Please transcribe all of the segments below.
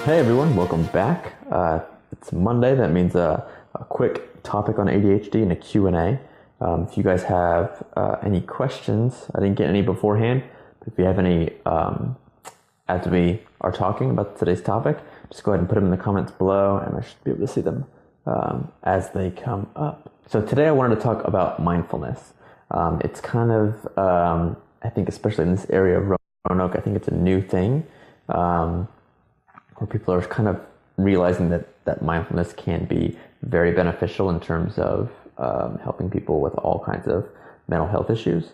Hey everyone, welcome back. It's Monday. That means a quick topic on ADHD and a Q&A. If you guys have any questions, I didn't get any beforehand, but if you have any as we are talking about today's topic, just go ahead and put them in the comments below and I should be able to see them as they come up. So today I wanted to talk about mindfulness. It's kind of, I think especially in this area of Roanoke, I think it's a new thing. Where people are kind of realizing that mindfulness can be very beneficial in terms of helping people with all kinds of mental health issues.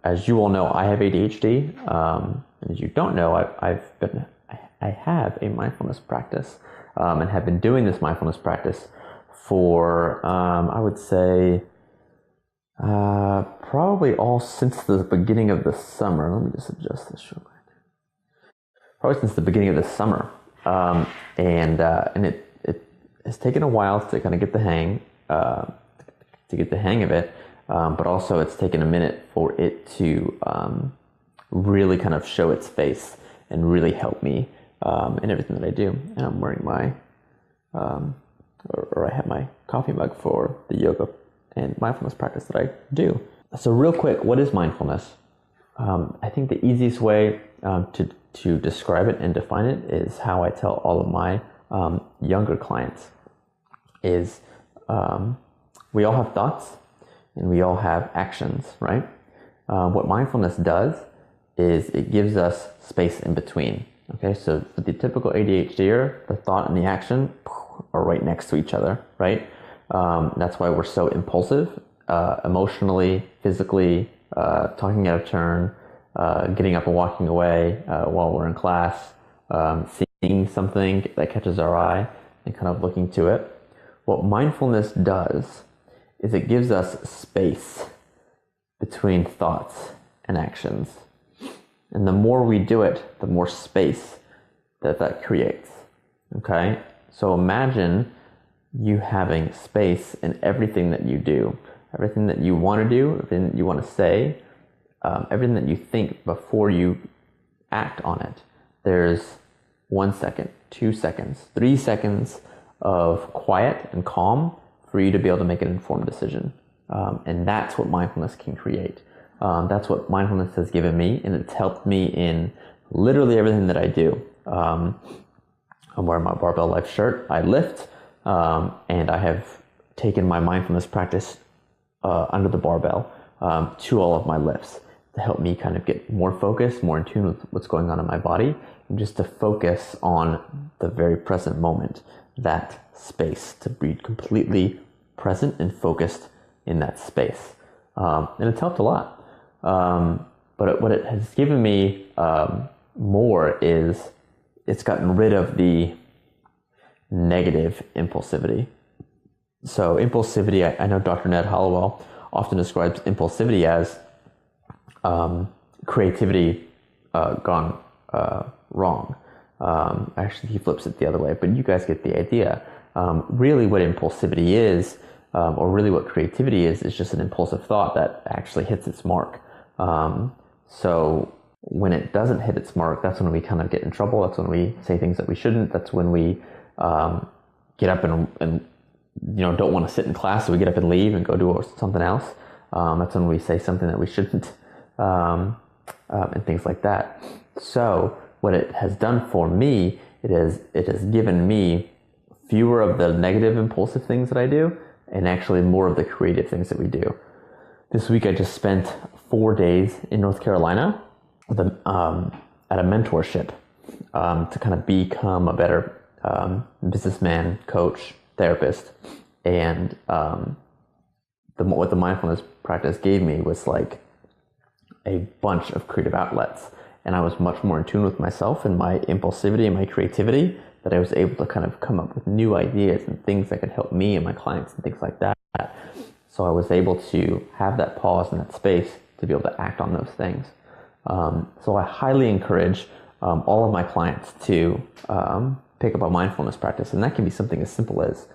As you all know, I have ADHD. And as you don't know, I have a mindfulness practice and have been doing this mindfulness practice for, I would say, probably all since the beginning of the summer. Let me just adjust this real quick. Probably since the beginning of this summer, and it has taken a while to kind of get the hang of it, but also it's taken a minute for it to really kind of show its face and really help me in everything that I do. And I'm wearing my or I have my coffee mug for the yoga and mindfulness practice that I do. So real quick, what is mindfulness? I think the easiest way to describe it and define it is how I tell all of my younger clients is we all have thoughts and we all have actions, right? What mindfulness does is it gives us space in between. Okay, so for the typical ADHDer, the thought and the action are right next to each other, right? That's why we're so impulsive, emotionally, physically, talking out of turn, getting up and walking away while we're in class, seeing something that catches our eye and kind of looking to it. What mindfulness does is it gives us space between thoughts and actions. And the more we do it, the more space that creates. Okay? So imagine you having space in everything that you do, everything that you want to do, everything that you want to say, everything that you think before you act on it. There's 1 second, 2 seconds, 3 seconds of quiet and calm for you to be able to make an informed decision. And that's what mindfulness can create. That's what mindfulness has given me, and it's helped me in literally everything that I do. I'm wearing my Barbell Life shirt. I lift, and I have taken my mindfulness practice under the barbell to all of my lifts to help me kind of get more focused, more in tune with what's going on in my body, and just to focus on the very present moment, that space, to be completely present and focused in that space. And it's helped a lot. But what it has given me more is it's gotten rid of the negative impulsivity. So impulsivity, I know Dr. Ned Hollowell often describes impulsivity as creativity gone wrong. Actually, he flips it the other way, but you guys get the idea. Really what impulsivity is, or really what creativity is just an impulsive thought that actually hits its mark. So when it doesn't hit its mark, that's when we kind of get in trouble. That's when we say things that we shouldn't. That's when we get up and don't want to sit in class, so we get up and leave and go do something else. That's when we say something that we shouldn't, and things like that. So what it has done for me, it has given me fewer of the negative impulsive things that I do, and actually more of the creative things that we do. This week I just spent 4 days in North Carolina with at a mentorship to kind of become a better businessman, coach, therapist. And what the mindfulness practice gave me was like a bunch of creative outlets. And I was much more in tune with myself and my impulsivity and my creativity, that I was able to kind of come up with new ideas and things that could help me and my clients and things like that. So I was able to have that pause and that space to be able to act on those things. So I highly encourage all of my clients to pick up a mindfulness practice. And that can be something as simple as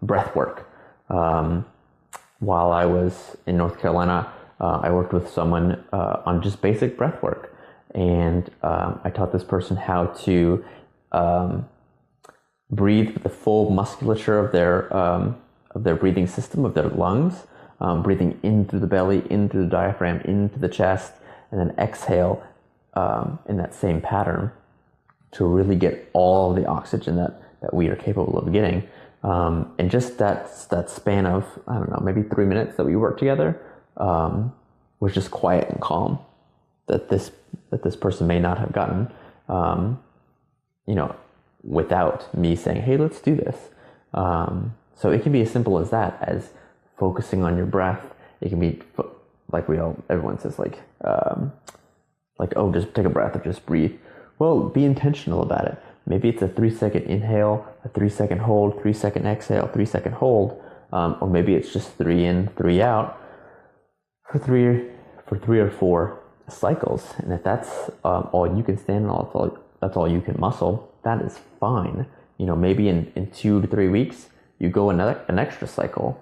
breath work. While I was in North Carolina, I worked with someone on just basic breath work. And I taught this person how to breathe with the full musculature of their breathing system, of their lungs, breathing in through the belly, in through the diaphragm, into the chest, and then exhale in that same pattern to really get all the oxygen that we are capable of getting. And just that span of, I don't know, maybe 3 minutes that we worked together was just quiet and calm that this person may not have gotten, without me saying, hey, let's do this. So it can be as simple as that, as focusing on your breath. It can be like everyone says, oh, just take a breath or just breathe. Well, be intentional about it. Maybe it's a 3-second inhale, a 3-second hold, 3-second exhale, 3-second hold, or maybe it's just 3 in, 3 out for three or 4 cycles. And if that's all you can stand on, that's all you can muscle, that is fine. Maybe in 2 to 3 weeks, you go an extra cycle.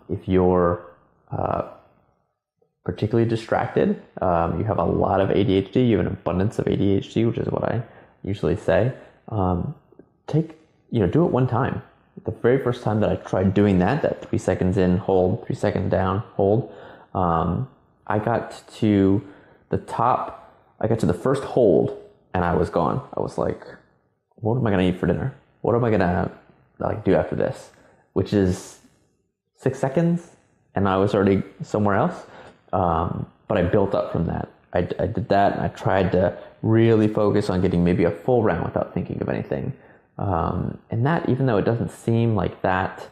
If you're particularly distracted, you have a lot of ADHD, you have an abundance of ADHD, which is what I usually say, do it one time. The very first time that I tried doing that 3 seconds in, hold, 3 seconds down, hold, I got to the first hold and I was gone. I was like, what am I going to eat for dinner? What am I going to do after this? Which is 6 seconds and I was already somewhere else. But I built up from that. I did that and I tried to really focus on getting maybe a full round without thinking of anything. And that, even though it doesn't seem like that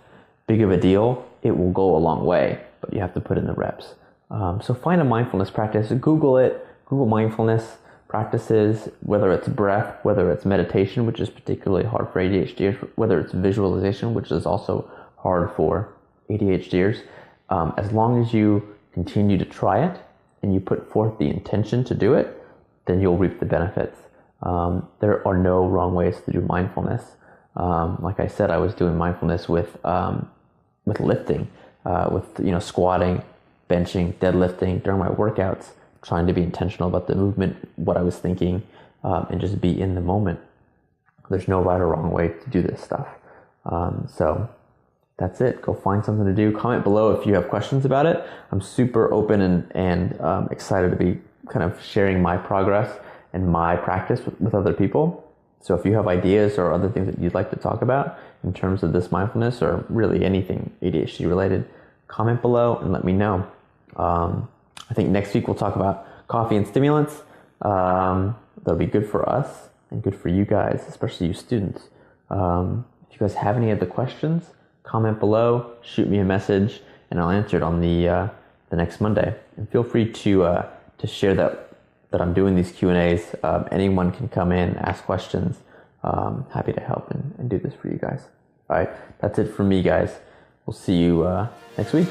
big of a deal, it will go a long way, but you have to put in the reps. So find a mindfulness practice, Google it, Google mindfulness practices, whether it's breath, whether it's meditation, which is particularly hard for ADHDers, whether it's visualization, which is also hard for ADHDers. As long as you continue to try it and you put forth the intention to do it, then you'll reap the benefits. There are no wrong ways to do mindfulness. Like I said, I was doing mindfulness with lifting, with squatting, benching, deadlifting during my workouts, trying to be intentional about the movement, what I was thinking, and just be in the moment. There's no right or wrong way to do this stuff. So that's it. Go find something to do. Comment below if you have questions about it. I'm super open and excited to be kind of sharing my progress and my practice with other people. So if you have ideas or other things that you'd like to talk about in terms of this mindfulness or really anything ADHD related, comment below and let me know. I think next week we'll talk about coffee and stimulants. That'll be good for us and good for you guys, especially you students. If you guys have any other questions, comment below, shoot me a message, and I'll answer it on the next Monday. And feel free to share that I'm doing these Q&As. Anyone can come in, ask questions. Happy to help and do this for you guys. All right, that's it from me, guys. We'll see you next week.